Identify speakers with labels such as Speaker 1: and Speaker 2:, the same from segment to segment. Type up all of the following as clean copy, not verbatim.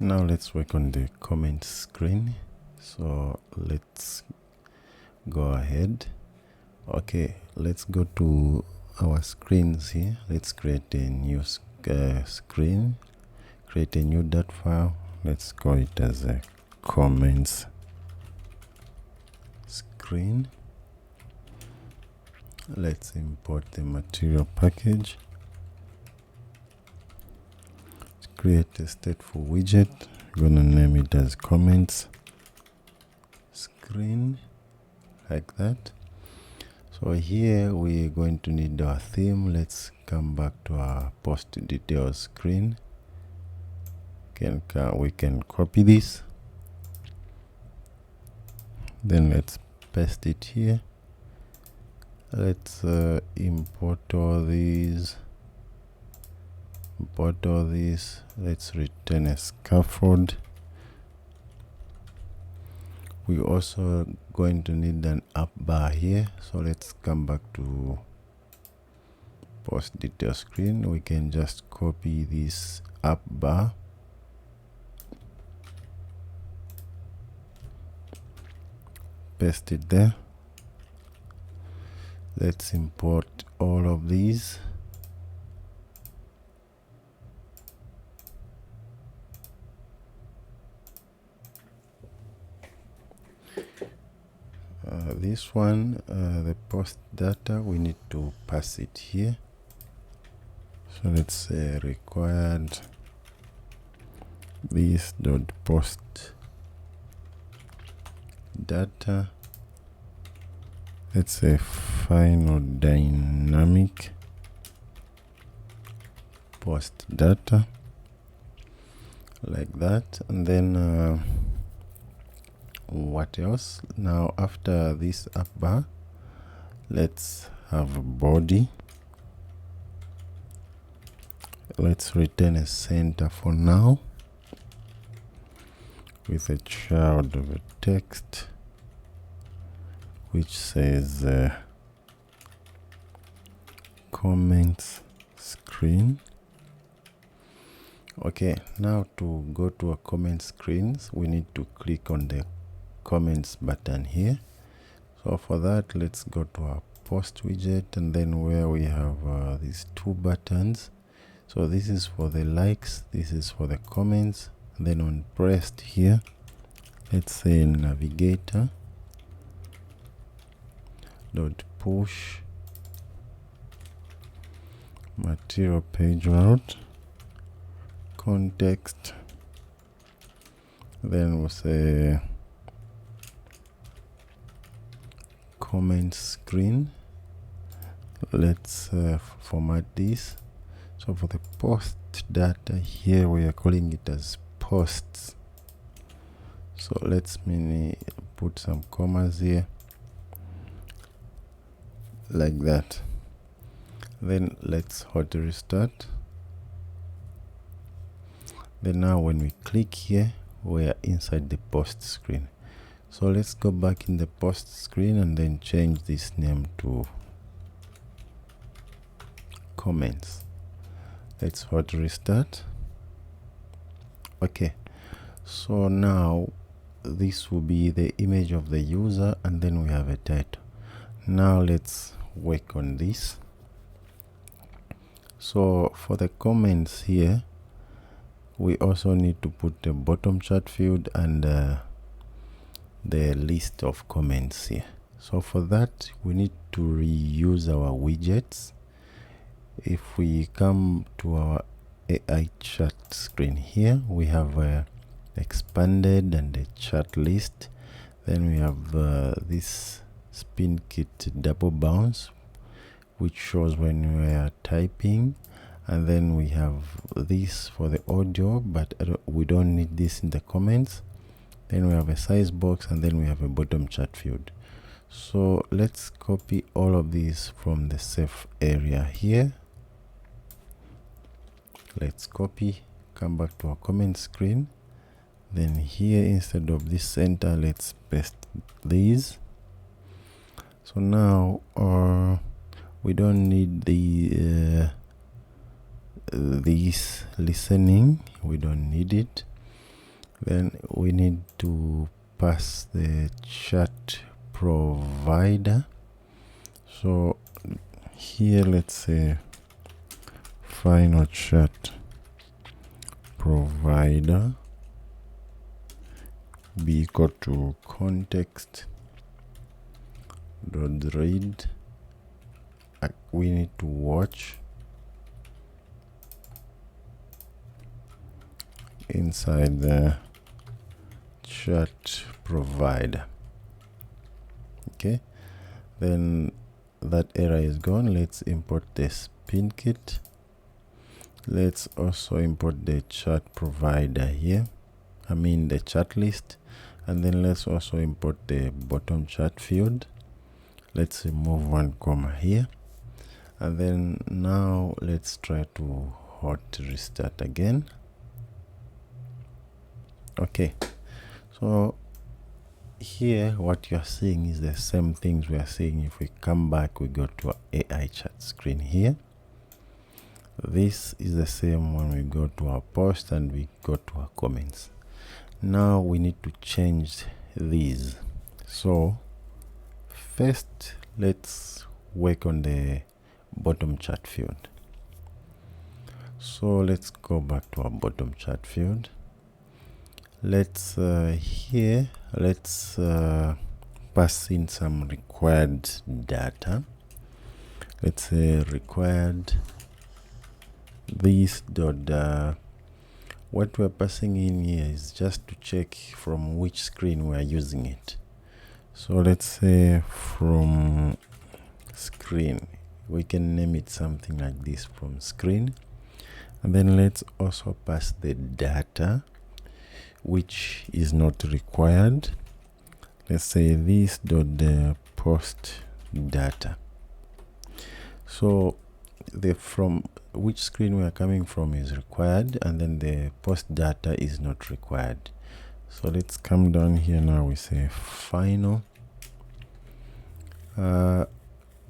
Speaker 1: Now let's work on the comment screen. So let's go ahead. Okay, let's go to our screens here. Let's create a new screen, create a new dot file. Let's call it as a comments screen. Let's import the material package. Create a stateful widget. We're gonna name it as comments screen, like that. So here we're going to need our theme. Let's come back to our post details screen. We can copy this, then let's paste it here. Let's import all these. Let's return a scaffold. We're also going to need an up bar here, so let's come back to post detail screen. We can just copy this up bar, paste it there. Let's import all of these. This one, the post data, we need to pass it here. So let's say required this dot post data. Let's say final dynamic post data, like that. And then what else? Now after this up bar, let's have a body. Let's return a center for now with a child of a text which says comments screen. Okay, now to go to our comment screens, we need to click on the comments button here. So for that, let's go to our post widget, and then where we have these two buttons. So this is for the likes, this is for the comments. And then on pressed here, let's say navigator dot push material page route context. Then we'll say comment screen. Let's format this. So for the post data here, we are calling it as posts. So let's put some commas here, like that. Then let's hot restart. Then now when we click here, we are inside the post screen. So let's go back in the post screen and then change this name to comments. Let's hot restart. Okay, so now this will be the image of the user, and then we have a title. Now let's work on this. So for the comments here, we also need to put the bottom chat field and the list of comments here. So for that, we need to reuse our widgets. If we come to our AI chat screen here, we have expanded and the chat list. Then we have this spin kit double bounce, which shows when we are typing. And then we have this for the audio, but we don't need this in the comments. Then we have a size box, and then we have a bottom chat field. So let's copy all of these from the safe area here. Let's copy, come back to our comment screen. Then here, instead of this center, let's paste these. So now we don't need the this listening, we don't need it. Then we need to pass the chat provider. So here, let's say final chat provider be equal to context dot read. We need to watch inside the chat provider. Okay, then that error is gone. Let's import the spin kit. Let's also import the chat provider here, I mean the chat list, and then let's also import the bottom chat field. Let's remove one comma here, and then now let's try to hot restart again. Okay, so here what you're seeing is the same things we are seeing. If we come back, we go to our AI chat screen here. This is the same when we go to our post and we go to our comments. Now we need to change these. So first, let's work on the bottom chat field. So let's go back to our bottom chat field. Let's here, let's pass in some required data. Let's say required this dot what we're passing in here is just to check from which screen we're using it. So let's say from screen, we can name it something like this, from screen. And then let's also pass the data which is not required. Let's say this dot the post data. So the from which screen we are coming from is required, and then the post data is not required. So let's come down here now. We say final.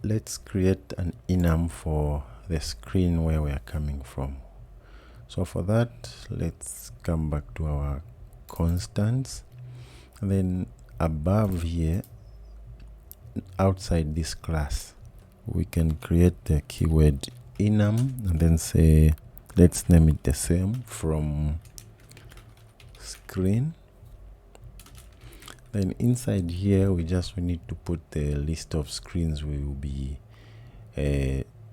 Speaker 1: Let's create an enum for the screen where we are coming from. So for that, let's come back to our constants, and then above here, outside this class, we can create the keyword enum, and then say let's name it the same, from screen. Then inside here, we need to put the list of screens we will be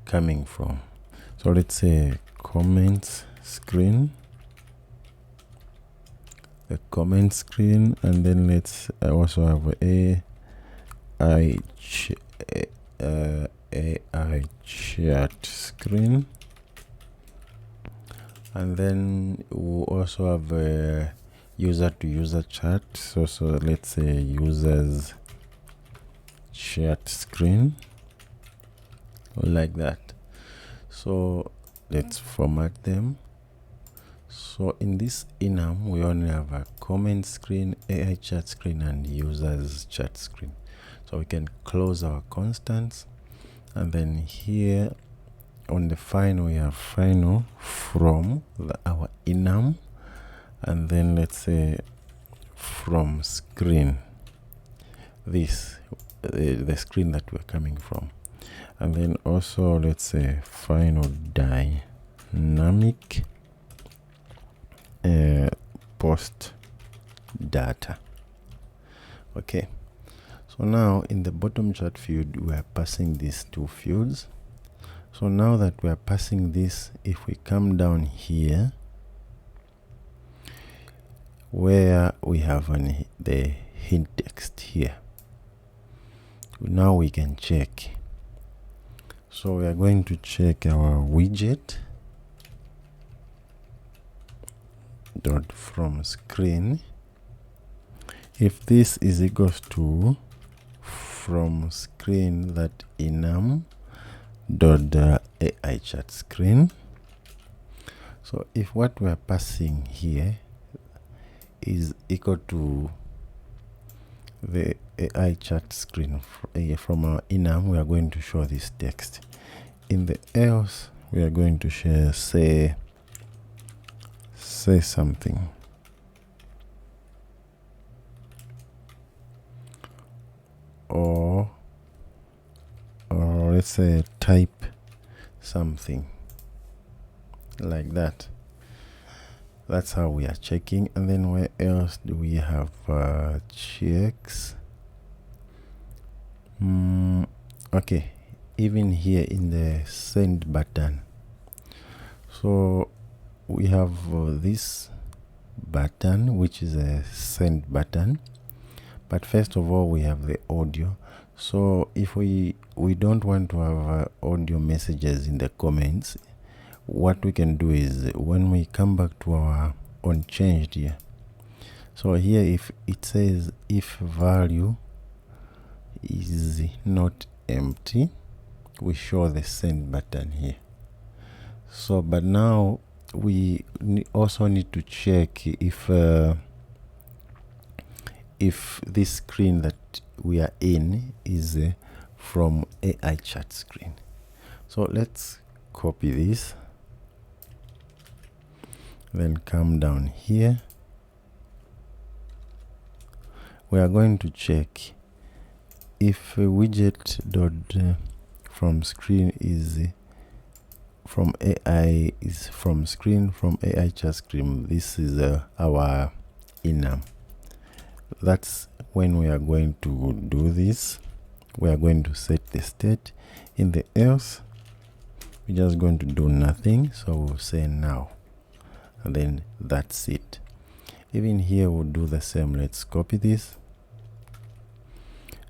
Speaker 1: coming from. So let's say comments screen, the comment screen, and then let's also have AI chat screen, and then we'll also have a user to user chat. So let's say users chat screen, like that. So let's format them. So in this enum, we only have a comment screen, AI chat screen, and users chat screen. So we can close our constants, and then here on the final, we have final from our enum, and then let's say from screen, this the screen that we're coming from, and then also let's say final dynamic post data. Okay, so now in the bottom chat field, we are passing these two fields. So now that we are passing this, if we come down here where we have the hint text here, now we can check. So we are going to check our widget dot from screen. If this is equals to from screen that enum dot AI chat screen. So if what we are passing here is equal to the AI chat screen from our enum, we are going to show this text. In the else, we are going to say something. or let's say type something like that. That's how we are checking. And then where else do we have checks? Okay, even here in the send button. So we have this button, which is a send button, but first of all we have the audio. So if we don't want to have audio messages in the comments, what we can do is when we come back to our unchanged here, so here if it says if value is not empty, we show the send button here. So but now we also need to check if this screen that we are in is from AI chat screen. So let's copy this, then come down here. We are going to check if widget dot from screen is from AI is from screen from AI chat screen. This is our enum. That's when we are going to do this. We are going to set the state. In the else, we're just going to do nothing, so we'll say now, and then that's it. Even here we'll do the same. Let's copy this.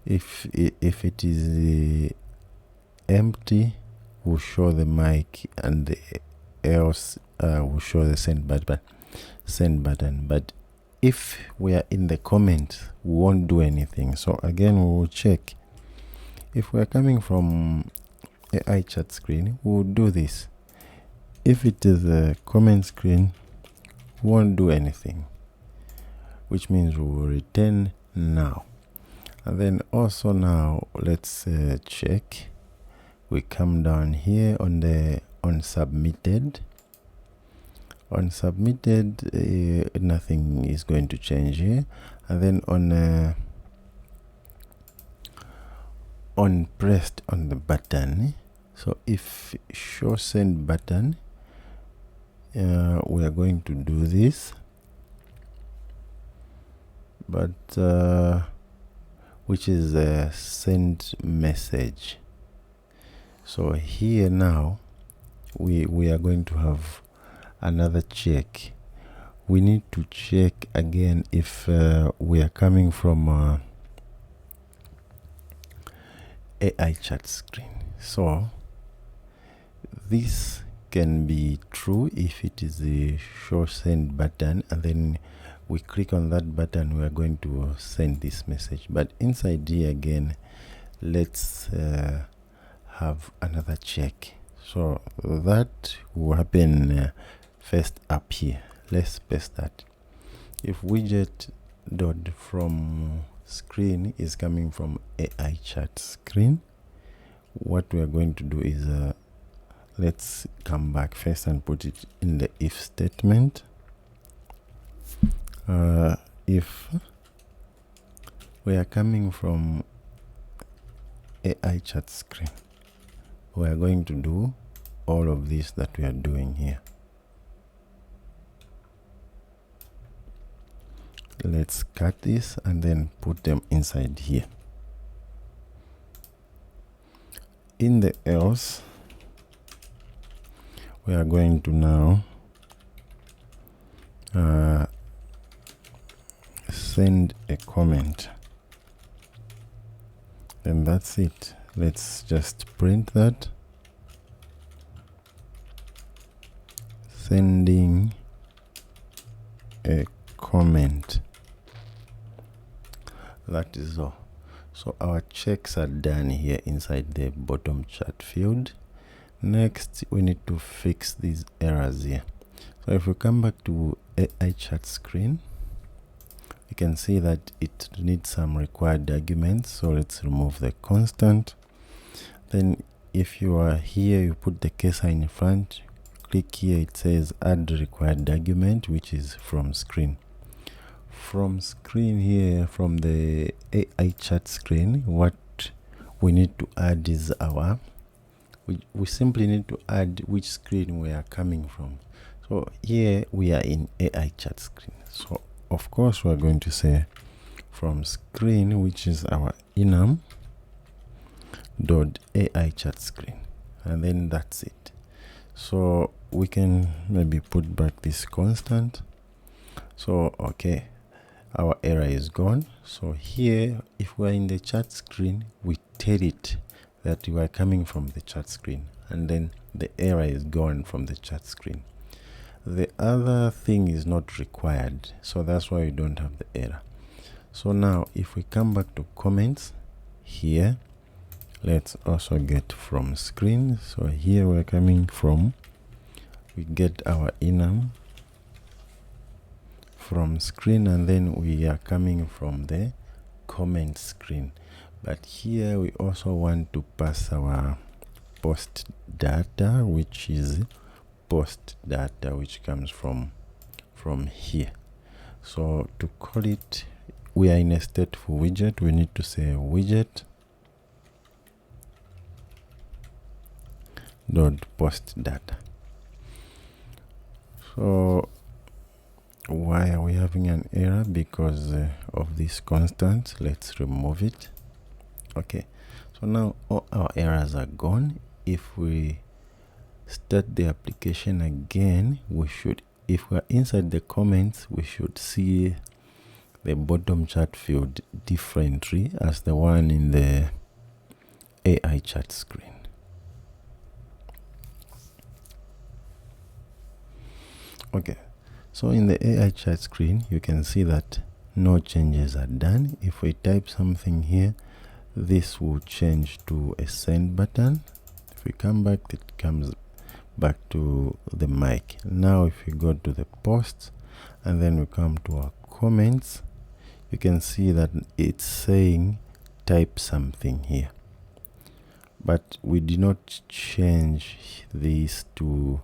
Speaker 1: If it is empty, we'll show the mic, and the else will show the send button. But if we are in the comments, we won't do anything. So again, we will check. If we are coming from AI chat screen, we will do this. If it is a comment screen, we won't do anything, which means we will return now. And then also now let's check. We come down here on the submitted. On submitted, nothing is going to change here. And then on pressed on the button. So if show send button, we are going to do this, but which is a send message. So here now we are going to have another check. We need to check again if we are coming from AI chat screen. So this can be true if it is a show send button, and then we click on that button, we are going to send this message. But inside here again, let's have another check. So that will happen first up here. Let's paste that. If widget dot from screen is coming from AI chat screen, what we are going to do is let's come back first and put it in the if statement. If we are coming from AI chat screen, we are going to do all of this that we are doing here. Let's cut this and then put them inside here. In the else, we are going to now send a comment. Then that's it. Let's just print that. Sending a comment. That is all. So our checks are done here inside the bottom chat field. Next, we need to fix these errors here. So if we come back to AI chat screen, we can see that it needs some required arguments. So let's remove the constant. Then if you are here, you put the cursor in front, click here, it says add required argument, which is from screen. from screen here, from the AI chat screen, what we need to add is we simply need to add which screen we are coming from. So here we are in AI chat screen. So of course we're going to say from screen, which is our enum dot AI chat screen, and then that's it. So we can maybe put back this constant. So okay, our error is gone. So here, if we're in the chat screen, we tell it that you are coming from the chat screen, and then the error is gone from the chat screen. The other thing is not required, so that's why you don't have the error. So now if we come back to comments here, let's also get from screen. So here we're coming from, we get our enum from screen, and then we are coming from the comment screen. But here we also want to pass our post data, which is post data, which comes from here. So to call it, we are in a stateful widget, we need to say widget dot post data. So why are we having an error? Because of this constant. Let's remove it. Okay, so now all our errors are gone. If we start the application again, we should, if we're inside the comments, we should see the bottom chat field differently as the one in the AI chat screen. Okay, so in the AI chat screen, you can see that no changes are done. If we type something here, this will change to a send button. If we come back, it comes back to the mic. Now if we go to the posts and then we come to our comments, you can see that it's saying type something here, but we did not change this to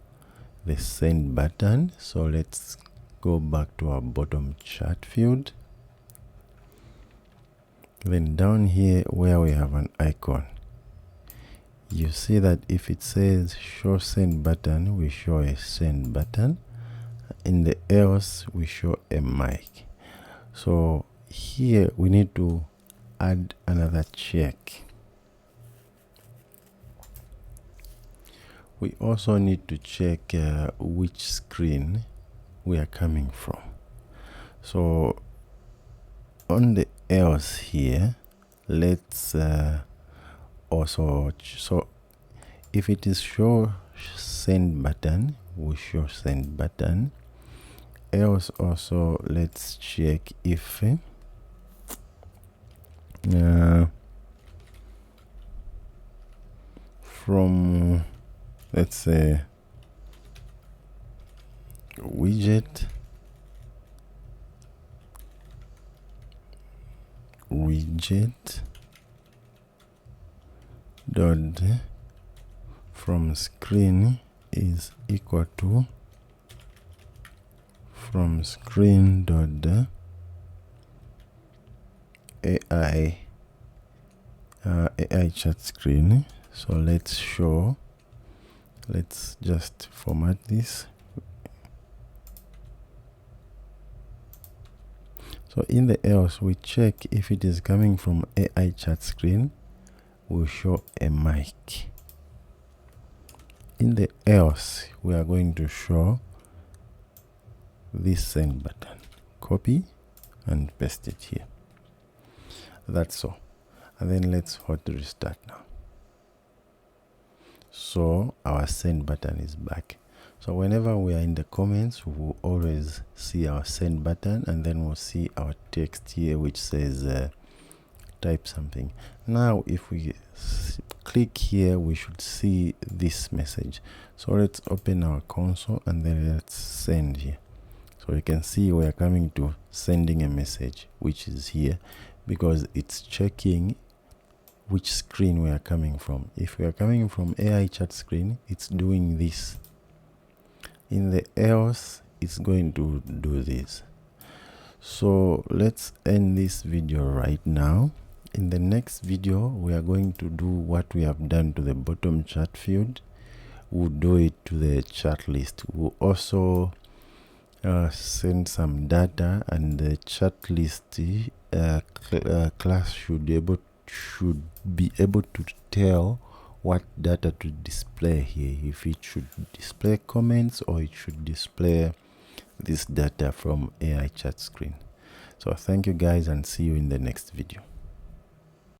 Speaker 1: the send button. So let's go back to our bottom chat field. Then down here where we have an icon, you see that if it says show send button, we show a send button. In the else, we show a mic. So here we need to add another check. We also need to check which screen we are coming from. So on the else here, let's also, so if it is show send button, we show send button. Else also, let's check if from, let's say, widget dot from screen is equal to from screen dot AI chat screen. So let's show, let's just format this. So in the else, we check if it is coming from AI chat screen, we'll show a mic. In the else, we are going to show this send button. Copy and paste it here. That's all. And then let's hot restart now. So our send button is back. So whenever we are in the comments, we will always see our send button, and then we'll see our text here which says type something. Now if we click here, we should see this message. So let's open our console and then let's send here. So you can see we are coming to sending a message, which is here, because it's checking which screen we are coming from. If we are coming from AI chat screen, it's doing this. In the else, it's going to do this. So let's end this video right now. In the next video, we are going to do what we have done to the bottom chat field. We'll do it to the chat list. We'll also send some data, and the chat list class should be able to tell what data to display here, if it should display comments or it should display this data from AI chat screen. So thank you guys, and see you in the next video.